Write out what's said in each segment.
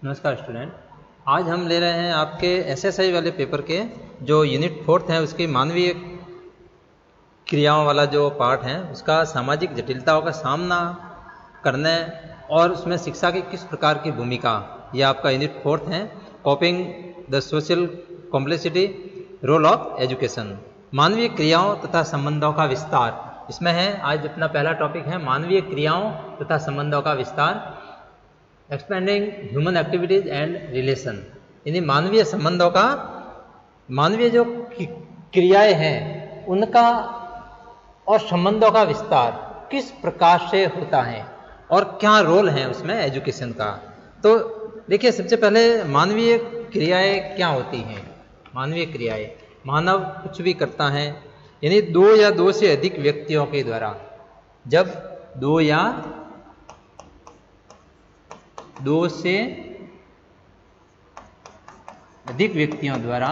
नमस्कार स्टूडेंट। आज हम ले रहे हैं आपके एसएसआई वाले पेपर के जो यूनिट 4 है उसकी मानवीय क्रियाओं वाला जो पार्ट है उसका सामाजिक जटिलताओं का सामना करने और उसमें शिक्षा की किस प्रकार की भूमिका, यह आपका यूनिट 4 है। Copying the social complexity role of education, मानवीय क्रियाओं तथा संबंधों का विस्तार, इसमें है। आज अपना पहला टॉपिक है मानवीय क्रियाओं तथा संबंधों का विस्तार, expanding human activities and relation, यानी मानवीय संबंधों का, मानवीय जो क्रियाएं हैं उनका और संबंधों का विस्तार किस प्रकार से होता है और क्या रोल है उसमें एजुकेशन का। तो देखिए, सबसे पहले मानवीय क्रियाएं क्या होती हैं। मानवीय क्रियाएं, मानव कुछ भी करता है, यानी दो या दो से अधिक व्यक्तियों के द्वारा, जब दो या दो से अधिक व्यक्तियों द्वारा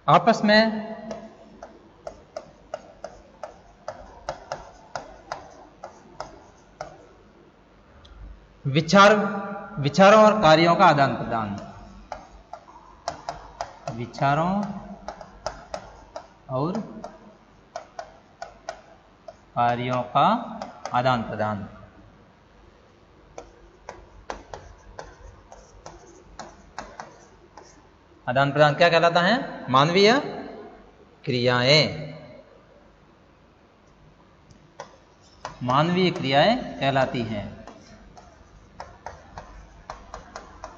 आपस में विचारों और कार्यों का आदान प्रदान, विचारों और कार्यों का आदान प्रदान, आदान प्रदान क्या कहलाता है? मानवीय क्रियाएं, मानवीय क्रियाएं कहलाती हैं।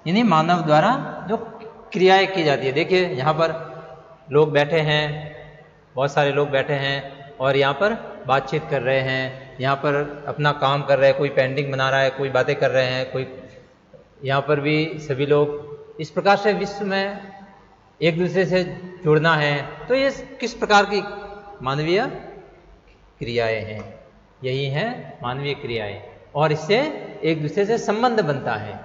यानी मानव द्वारा जो क्रियाएं की जाती है। देखिए, यहाँ पर लोग बैठे हैं, बहुत सारे लोग बैठे हैं और यहाँ पर बातचीत कर रहे हैं, यहाँ पर अपना काम कर रहे हैं, कोई पेंटिंग बना रहा है, कोई बातें कर रहे हैं, कोई यहाँ पर भी सभी लोग इस प्रकार से विश्व में एक दूसरे से जुड़ना है। तो ये किस प्रकार की मानवीय क्रियाएं हैं? यही हैं मानवीय क्रियाएं, और इससे एक दूसरे से संबंध बनता है।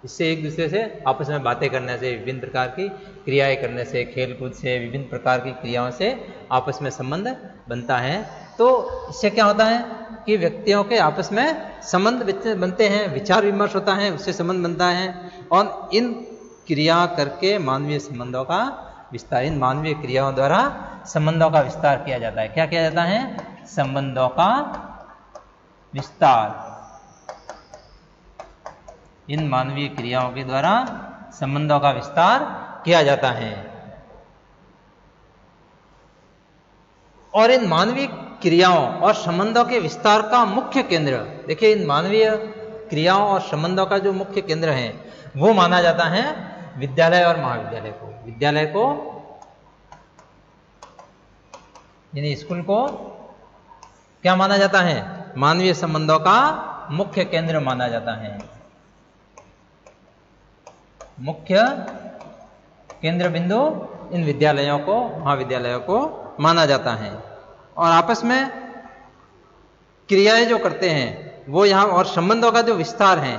इससे एक दूसरे से आपस में बातें करने से, विभिन्न प्रकार की क्रियाएं करने से, खेलकूद से, विभिन्न प्रकार की क्रियाओं से आपस में संबंध बनता है। तो इससे क्या होता है कि व्यक्तियों के आपस में संबंध बनते हैं, विचार विमर्श होता है, उससे संबंध बनता है, और इन क्रिया करके मानवीय संबंधों का विस्तार, इन मानवीय क्रियाओं द्वारा संबंधों का विस्तार किया जाता है। क्या किया जाता है? संबंधों का विस्तार। इन मानवीय क्रियाओं के द्वारा संबंधों का विस्तार किया जाता है। और इन मानवीय क्रियाओं और संबंधों के विस्तार का मुख्य केंद्र, देखिए, इन मानवीय क्रियाओं और संबंधों का जो मुख्य केंद्र है वो माना जाता है विद्यालय और महाविद्यालय को। विद्यालय को यानी स्कूल को क्या माना जाता है? मानवीय संबंधों का मुख्य केंद्र माना जाता है। मुख्य केंद्र बिंदु इन विद्यालयों को, महाविद्यालयों को माना जाता है। और आपस में क्रियाएं जो करते हैं वो यहाँ, और संबंधों का जो विस्तार है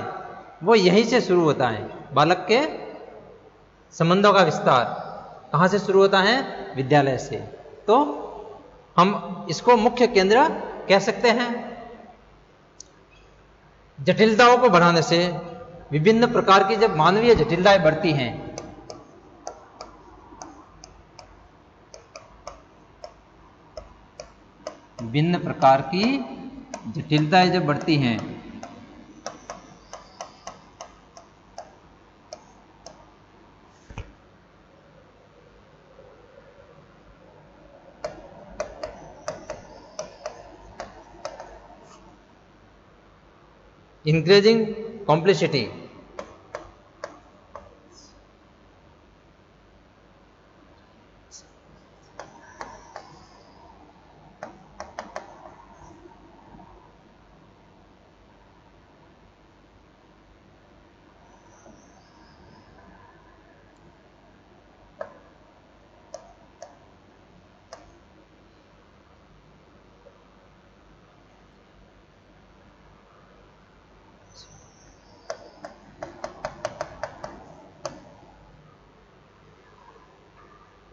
वो यहीं से शुरू होता है। बालक के संबंधों का विस्तार कहाँ से शुरू होता है? विद्यालय से। तो हम इसको मुख्य केंद्र कह सकते हैं। जटिलताओं को बढ़ाने से, विभिन्न प्रकार की जब मानवीय जटिलताएं बढ़ती हैं, विभिन्न प्रकार की जटिलताएं जब बढ़ती हैं, increasing complexity,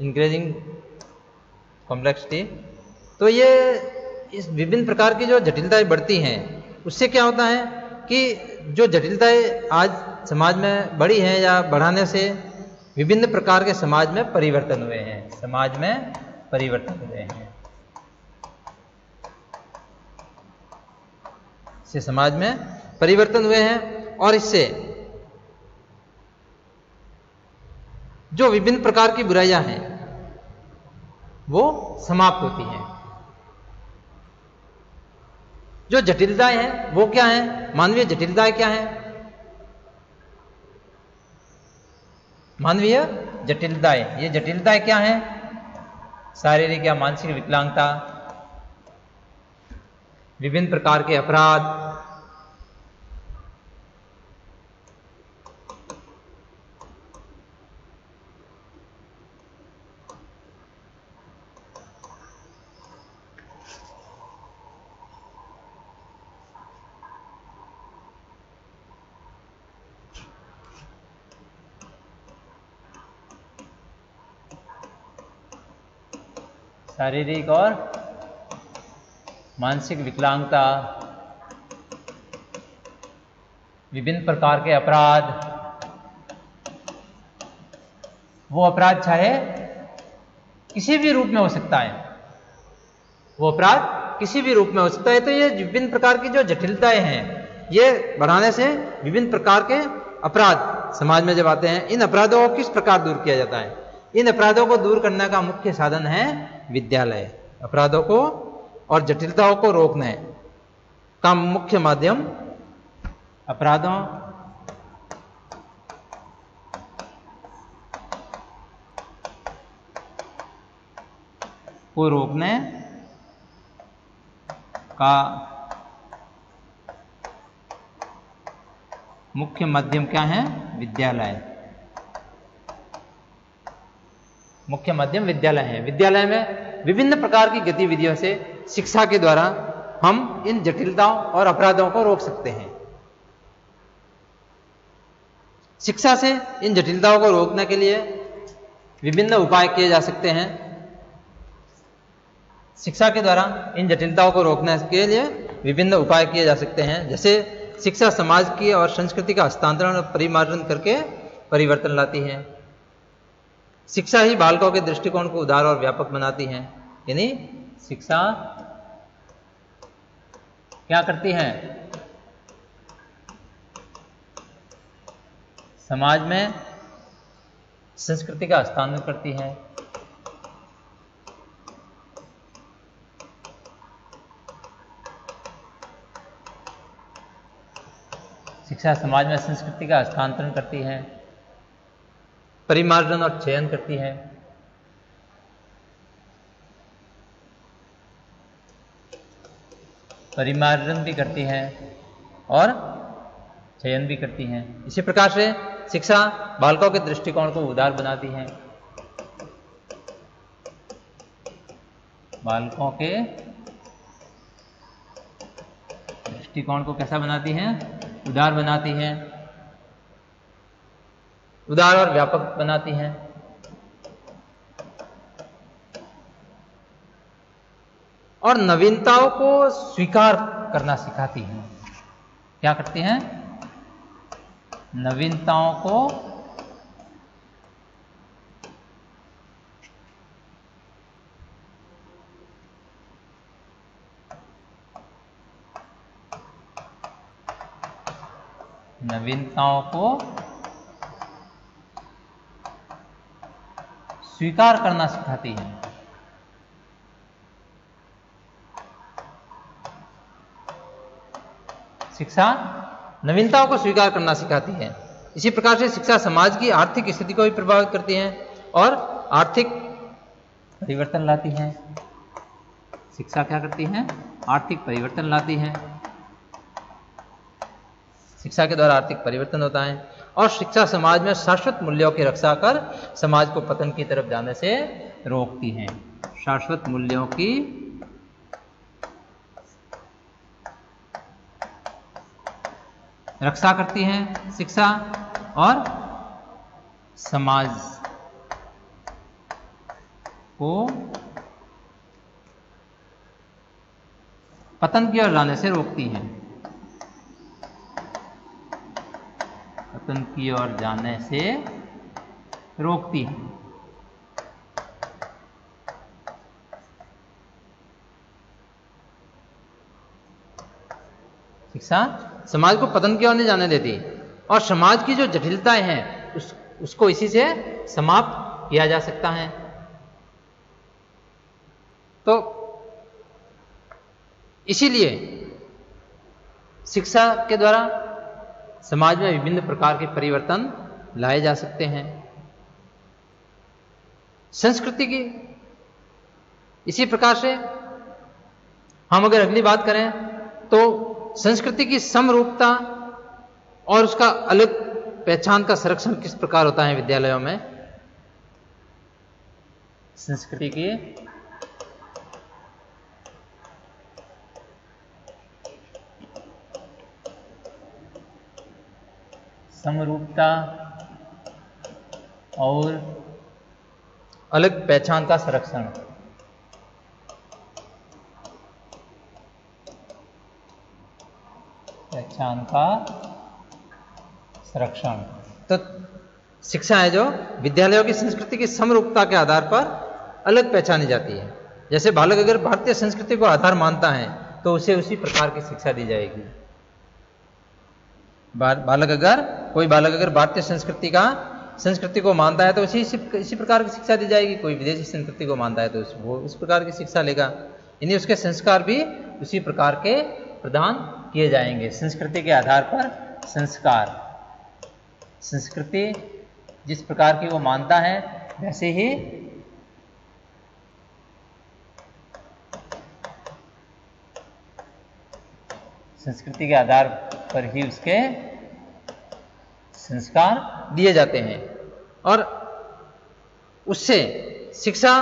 increasing complexity तो ये इस विभिन्न प्रकार की जो जटिलताएं बढ़ती हैं, उससे क्या होता है कि जो जटिलताएं आज समाज में बढ़ी हैं या बढ़ाने से विभिन्न प्रकार के समाज में परिवर्तन हुए हैं, समाज में परिवर्तन हुए हैं, इससे समाज में परिवर्तन हुए हैं और इससे जो विभिन्न प्रकार की बुराइयां हैं वो समाप्त होती हैं। जो जटिलताएं हैं वो क्या हैं? मानवीय जटिलताएं क्या हैं? मानवीय जटिलताएं, ये जटिलताएं क्या हैं? शारीरिक या मानसिक विकलांगता, विभिन्न प्रकार के अपराध, शारीरिक और मानसिक विकलांगता, विभिन्न प्रकार के अपराध, वो अपराध चाहे किसी भी रूप में हो सकता है, वो अपराध किसी भी रूप में हो सकता है। तो ये विभिन्न प्रकार की जो जटिलताएं हैं, ये बढ़ाने से विभिन्न प्रकार के अपराध समाज में जब आते हैं, इन अपराधों को किस प्रकार दूर किया जाता है? इन अपराधों को दूर करने का मुख्य साधन है विद्यालय। अपराधों को और जटिलताओं को रोकने का मुख्य माध्यम अपराधों को रोकने का मुख्य माध्यम क्या है? विद्यालय। मुख्य माध्यम विद्यालय है। विद्यालय में विभिन्न प्रकार की गतिविधियों से शिक्षा के द्वारा हम इन जटिलताओं और अपराधों को रोक सकते हैं। शिक्षा से इन जटिलताओं को रोकने के लिए विभिन्न उपाय किए जा सकते हैं। शिक्षा के द्वारा इन जटिलताओं को रोकने के लिए विभिन्न उपाय किए जा सकते हैं, जैसे शिक्षा समाज की और संस्कृति का हस्तांतरण और परिमार्जन करके परिवर्तन लाती है। शिक्षा ही बालकों के दृष्टिकोण को उदार और व्यापक बनाती है। यानी शिक्षा क्या करती है? समाज में संस्कृति का हस्तांतरण करती है। शिक्षा समाज में संस्कृति का हस्तांतरण करती है, परिमार्जन और चयन करती है। परिमार्जन भी करती है और चयन भी करती है। इसी प्रकार से शिक्षा बालकों के दृष्टिकोण को उदार बनाती है। बालकों के दृष्टिकोण को कैसा बनाती है? उदार बनाती है, उदार और व्यापक बनाती है। और नवीनताओं को स्वीकार करना सिखाती है। क्या करती हैं? नवीनताओं को स्वीकार करना सिखाती है। शिक्षा नवीनताओं को स्वीकार करना सिखाती है। इसी प्रकार से शिक्षा समाज की आर्थिक स्थिति को भी प्रभावित करती है और आर्थिक परिवर्तन लाती है। शिक्षा क्या करती है? आर्थिक परिवर्तन लाती है। शिक्षा के द्वारा आर्थिक परिवर्तन होता है और शिक्षा समाज में शाश्वत मूल्यों की रक्षा कर समाज को पतन की तरफ जाने से रोकती है। शाश्वत मूल्यों की रक्षा करती है शिक्षा और समाज को पतन की ओर जाने से रोकती हैं। पतन की ओर जाने से रोकती हैं। शिक्षा समाज को पतन की ओर नहीं जाने देती और समाज की जो जटिलताएं हैं उसको इसी से समाप्त किया जा सकता है। तो इसीलिए शिक्षा के द्वारा समाज में विभिन्न प्रकार के परिवर्तन लाए जा सकते हैं। संस्कृति की इसी प्रकार से हम अगर अगली बात करें तो संस्कृति की समरूपता और उसका अलग पहचान का संरक्षण किस प्रकार होता है विद्यालयों में। संस्कृति की समरूपता और अलग पहचान का संरक्षण। पहचान का संरक्षण तो शिक्षा है जो विद्यालयों की संस्कृति की समरूपता के आधार पर अलग पहचानी जाती है। जैसे बालक अगर भारतीय संस्कृति को आधार मानता है तो उसे उसी प्रकार की शिक्षा दी जाएगी। कोई बालक अगर भारतीय संस्कृति को मानता है तो इसी प्रकार की शिक्षा दी जाएगी। कोई विदेशी संस्कृति को मानता है तो वो उस प्रकार की शिक्षा लेगा। यानी उसके संस्कार भी उसी प्रकार के प्रदान किए जाएंगे। संस्कृति के आधार पर संस्कार, संस्कृति जिस प्रकार की वो मानता है वैसे ही संस्कृति के आधार पर ही उसके संस्कार दिए जाते हैं। और उससे शिक्षा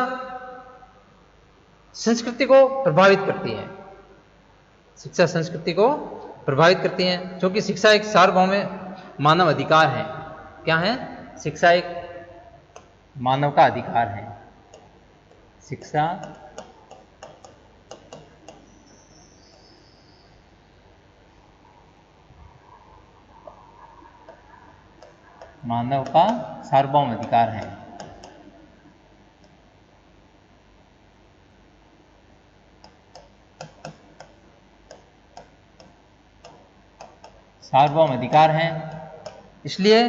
संस्कृति को प्रभावित करती है। शिक्षा संस्कृति को प्रभावित करती है क्योंकि शिक्षा एक सार्वभौम मानव अधिकार है। क्या है? शिक्षा एक मानव का अधिकार है। शिक्षा मानव का सार्वभौम अधिकार है। सार्वभौम अधिकार है, इसलिए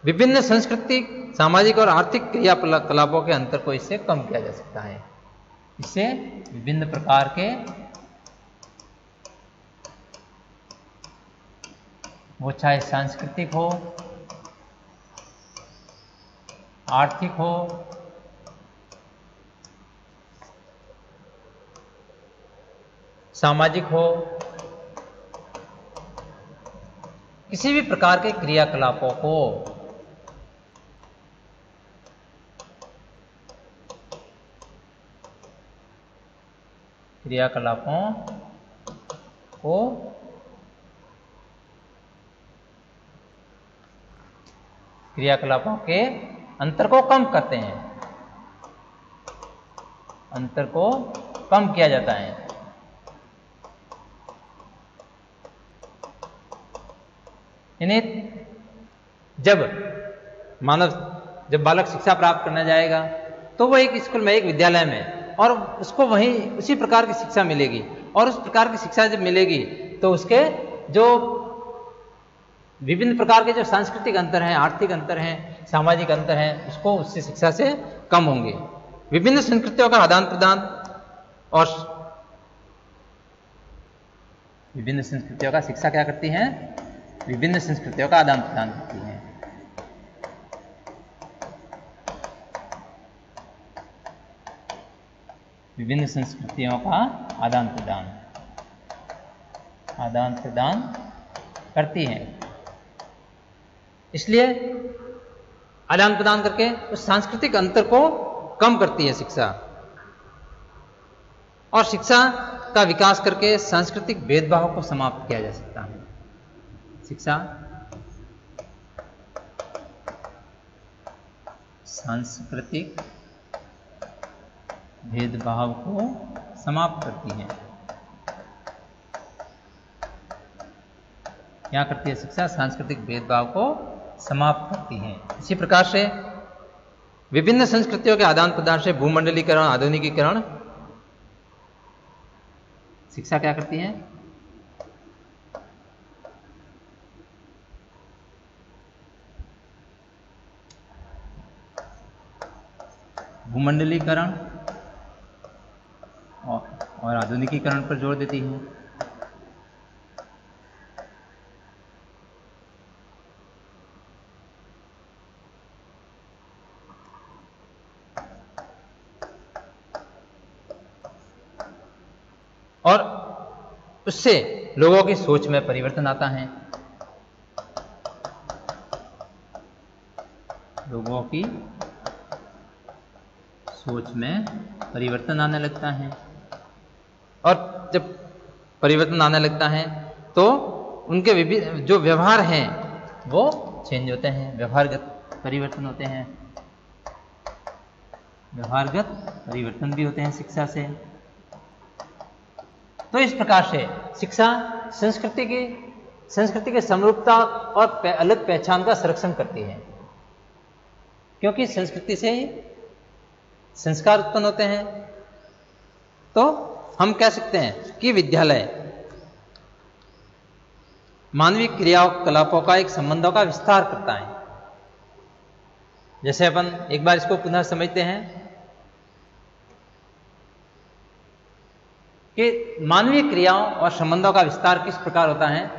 विभिन्न सांस्कृतिक, सामाजिक और आर्थिक क्रियाकलापों के अंतर को इससे कम किया जा सकता है। इससे विभिन्न प्रकार के वो चाहे सांस्कृतिक हो, आर्थिक हो, सामाजिक हो, किसी भी प्रकार के क्रियाकलापों को क्रियाकलापों के अंतर को कम करते हैं, अंतर को कम किया जाता है। यानी जब बालक शिक्षा प्राप्त करने जाएगा तो वो एक स्कूल में, एक विद्यालय में, और उसको वहीं उसी प्रकार की शिक्षा मिलेगी। और उस प्रकार की शिक्षा जब मिलेगी तो उसके जो विभिन्न प्रकार के जो सांस्कृतिक अंतर हैं, आर्थिक अंतर हैं, सामाजिक अंतर हैं, उसको उससे शिक्षा से कम होंगे। विभिन्न संस्कृतियों का आदान प्रदान और विभिन्न संस्कृतियों का शिक्षा क्या करती है? विभिन्न संस्कृतियों का आदान प्रदान करती है। विभिन्न संस्कृतियों का आदान प्रदान करती है। इसलिए आदान प्रदान करके उस सांस्कृतिक अंतर को कम करती है शिक्षा। और शिक्षा का विकास करके सांस्कृतिक भेदभाव को समाप्त किया जा सकता है। शिक्षा सांस्कृतिक भेदभाव को समाप्त करती है। क्या करती है शिक्षा? सांस्कृतिक भेदभाव को समाप्त करती है। इसी प्रकार से विभिन्न संस्कृतियों के आदान प्रदान से भूमंडलीकरण, आधुनिकीकरण शिक्षा क्या करती है? भूमंडलीकरण और आधुनिकीकरण पर जोर देती है। और उससे लोगों की सोच में परिवर्तन आता है। लोगों की सोच में परिवर्तन आने लगता है। और जब परिवर्तन आने लगता है तो उनके विभिन्न जो व्यवहार हैं वो चेंज होते हैं, व्यवहारगत परिवर्तन होते हैं। व्यवहारगत परिवर्तन भी होते हैं शिक्षा से। तो इस प्रकार से शिक्षा संस्कृति की समरूपता और अलग पहचान का संरक्षण करती है, क्योंकि संस्कृति से ही संस्कार उत्पन्न होते हैं। तो हम कह सकते हैं कि विद्यालय मानवीय क्रियाओं कलापों का एक संबंधों का विस्तार करता है। जैसे अपन एक बार इसको पुनः समझते हैं कि मानवीय क्रियाओं और संबंधों का विस्तार किस प्रकार होता है।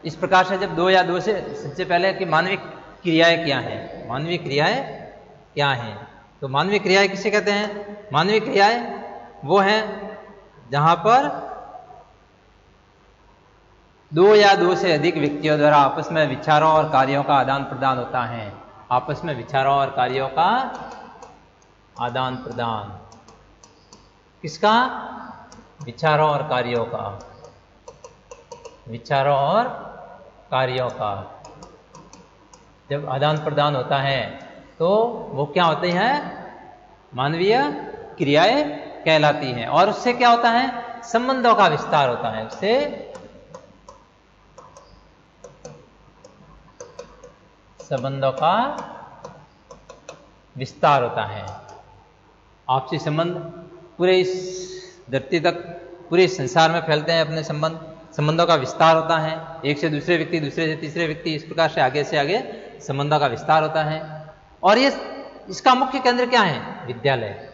इस प्रकार से जब दो या दो से सबसे पहले कि मानवीय क्रियाएं क्या हैं, मानवीय क्रियाएं क्या हैं। तो मानवीय क्रियाएं किसे कहते हैं? मानवीय क्रियाएं वो हैं जहां पर दो या दो से अधिक व्यक्तियों द्वारा आपस में विचारों और कार्यों का आदान प्रदान होता है। आपस में विचारों और कार्यों का आदान प्रदान, किसका? विचारों और कार्यों का, विचारों और कार्यों का जब आदान प्रदान होता है तो वो क्या होते हैं? मानवीय क्रियाएं कहलाती हैं। और उससे क्या होता है? संबंधों का विस्तार होता है। उससे संबंधों का विस्तार होता है। आपसी संबंध पूरे इस धरती तक, पूरे संसार में फैलते हैं। अपने संबंधों का विस्तार होता है। एक से दूसरे व्यक्ति, दूसरे से तीसरे व्यक्ति, इस प्रकार से आगे संबंधों का विस्तार होता है। और ये इसका मुख्य केंद्र क्या है? विद्यालय।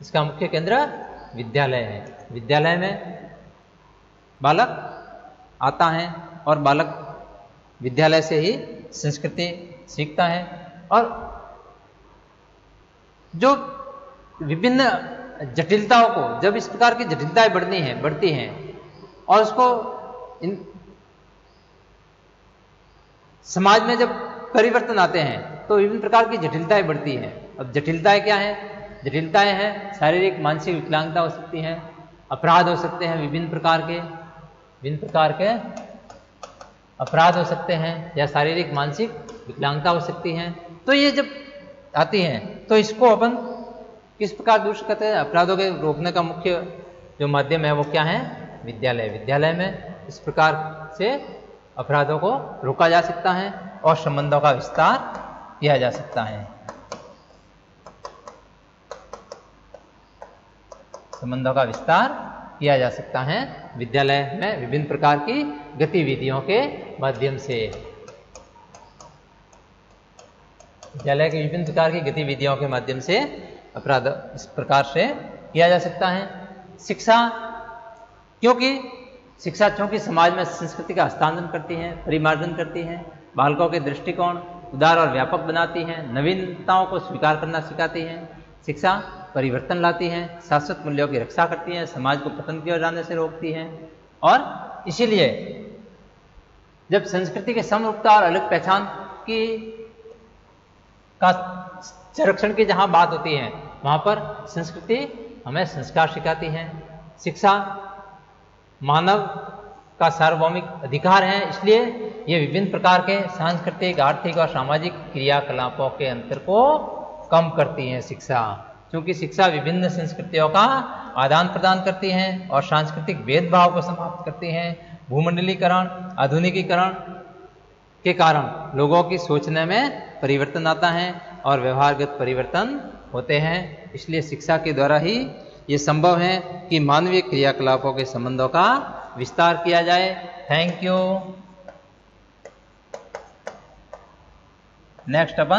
इसका मुख्य केंद्र विद्यालय है। विद्यालय में बालक आता है और बालक विद्यालय से ही संस्कृति सीखता है। और जो विभिन्न जटिलताओं को, जब इस प्रकार की जटिलताएं बढ़ती हैं और उसको समाज में जब परिवर्तन आते हैं तो विभिन्न प्रकार की जटिलताएं बढ़ती हैं। अब जटिलताएं क्या हैं? जटिलताएं हैं शारीरिक मानसिक विकलांगता हो सकती हैं, अपराध हो सकते हैं, विभिन्न प्रकार के अपराध हो सकते हैं, या शारीरिक मानसिक विकलांगता हो सकती हैं। तो ये जब आती हैं तो इसको अपन किस प्रकार दूर करते हैं? अपराधों के रोकने का मुख्य जो माध्यम है वो क्या है? विद्यालय। विद्यालय में इस प्रकार से अपराधों को रोका जा सकता है और संबंधों का विस्तार किया जा सकता है। संबंधों का विस्तार किया जा सकता है विद्यालय में विभिन्न प्रकार की गतिविधियों के माध्यम से। विद्यालय की विभिन्न प्रकार की गतिविधियों के माध्यम से अपराध इस प्रकार से किया जा सकता है। शिक्षा, क्योंकि शिक्षा चूंकि समाज में संस्कृति का हस्तांतरण करती है, परिमार्जन करती है, बालकों के दृष्टिकोण उदार और व्यापक बनाती है, नवीनताओं को स्वीकार करना सिखाती है। शिक्षा परिवर्तन लाती है, शाश्वत मूल्यों की रक्षा करती है, समाज को पतन की ओर जाने से रोकती है। और इसीलिए जब संस्कृति के समरूपता और अलग पहचान की का संरक्षण की जहां बात होती है वहां पर संस्कृति हमें संस्कार सिखाती है। शिक्षा मानव का सार्वभौमिक अधिकार है, इसलिए ये विभिन्न प्रकार के सांस्कृतिक, आर्थिक और सामाजिक क्रियाकलापों के अंतर को कम करती है शिक्षा। क्योंकि शिक्षा विभिन्न संस्कृतियों का आदान प्रदान करती है और सांस्कृतिक भेदभाव को समाप्त करती है। भूमंडलीकरण, आधुनिकीकरण के कारण लोगों की सोचने में परिवर्तन आता है और व्यवहारगत परिवर्तन होते हैं। इसलिए शिक्षा के द्वारा ही ये संभव है कि मानवीय क्रियाकलापों के संबंधों का विस्तार किया जाए। Thank you. Next upon